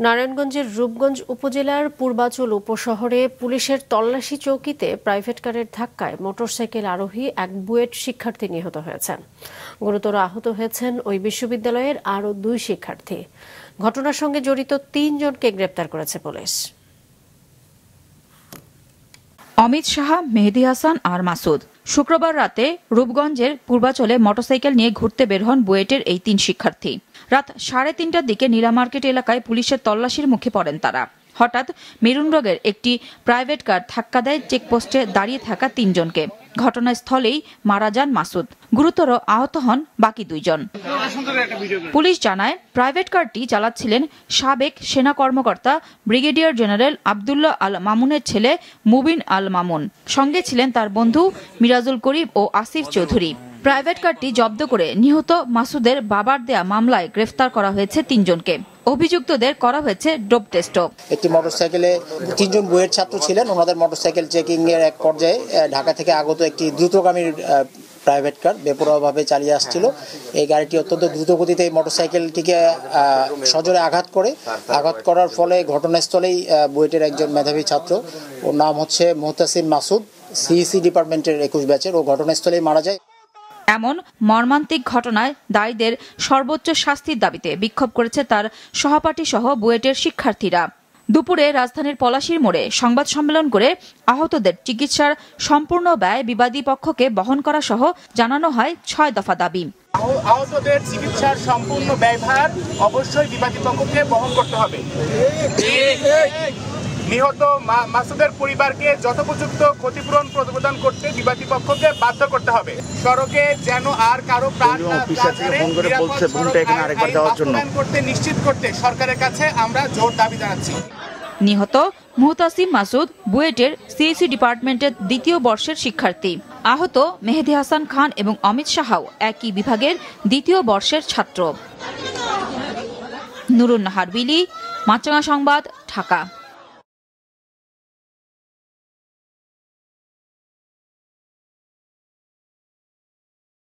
নারায়ণগঞ্জের রূপগঞ্জ উপজেলার পূর্বাচল উপশহরে পুলিশের তল্লাশি চৌকিতে প্রাইভেট কারের ধাক্কায় মোটরসাইকেল আরোহী এক বুয়েট শিক্ষার্থী নিহত হয়েছেন। গুরুতর আহত হয়েছেন ওই বিশ্ববিদ্যালয়ের আরও 2 শিক্ষার্থী। ঘটনার সঙ্গে জড়িত 3 জনকে গ্রেপ্তার করেছে পুলিশ। অমিত সাহা, মেহেদী হাসান আর মাসুদ শুক্রবার রাতে রূপগঞ্জের পূর্বাচলে মোটরসাইকেল নিয়ে ঘুরতে বের হন বুয়েটের এই 3 শিক্ষার্থী। রাত 3:30টার দিকে নীলা মার্কেট এলাকায় পুলিশের তল্লাশির মুখে পড়েন তারা। হঠাৎ মেরুন রঙের একটি প্রাইভেট কার ধাক্কা দেয় চেকপোস্টে দাঁড়িয়ে থাকা 3 জনকে। ঘটনাস্থলেই মারা যান মাসুদ। গুরুতর আহত হন বাকি 2 জন। পুলিশ জানায়, প্রাইভেট কারটি চালাচ্ছিলেন সাবেক সেনা কর্মকর্তা ব্রিগেডিয়ার জেনারেল আবদুল্লাহ আল মামুনের ছেলে মুবিন আল মামুন। সঙ্গে ছিলেন তার বন্ধু মিরাজুল করিম ও আসিফ চৌধুরী। প্রাইভেট কারটি জব্দ করে নিহত মাসুদের বাবার দেয়া মামলায় গ্রেফতার করা হয়েছে 3 জনকে। অভিযুক্তদের করা হয়েছে ডোপ টেস্টও। একটি মোটরসাইকেলে 3 জন বুয়েট ছাত্র ছিলেন। ওনাদের মোটরসাইকেল চেকিং এর এক পর্যায়ে ঢাকা থেকে আগত একটি দ্রুতগামী প্রাইভেট কার বেপরোয়াভাবে চালিয়ে আসছিল। এই গাড়িটি অত্যন্ত দ্রুত গতিতে এই মোটরসাইকেলটিকে সজোরে আঘাত করার ফলে ঘটনাস্থলেই বুয়েটের একজন মেধাবী ছাত্র, ওর নাম হচ্ছে মুহতাসিম মাসুদ, সিইসি ডিপার্টমেন্টের 21 ব্যাচের, ও ঘটনাস্থলেই মারা যায়। এমন মর্মান্তিক ঘটনায় দায়ীদের সর্বোচ্চ শাস্তির দাবিতে বিক্ষোভ করেছে তার সহপাঠী সহ বুয়েটের শিক্ষার্থীরা। দুপুরে রাজধানীর পলাশীর মোড়ে সংবাদ সম্মেলন করে আহতদের চিকিৎসার সম্পূর্ণ ব্যয় বিবাদী পক্ষকে বহন করা সহ জানানো হয় 6 দফা দাবি। আহতদের চিকিৎসার সম্পূর্ণ ব্যয়ভার অবশ্যই বিবাদী পক্ষকে বহন করতে হবে। নিহত মাসুদের পরিবারকে যথোপযুক্ত ক্ষতিপূরণ প্রদান করতে বিবাদী পক্ষকে বাধ্য করতে হবে। সড়কে যেন আর কারো প্রাণ করতে নিশ্চিত করতে সরকারের কাছে আমরা জোর দাবি জানাচ্ছি। নিহত মুহতাসিম মাসুদ বুয়েটের সিইসি ডিপার্টমেন্টের 2য় বর্ষের শিক্ষার্থী। আহত মেহেদী হাসান খান এবং অমিত সাহাও একই বিভাগের 2য় বর্ষের ছাত্র। নুরুন নাহার বিলি, মাছরাঙা সংবাদ, ঢাকা।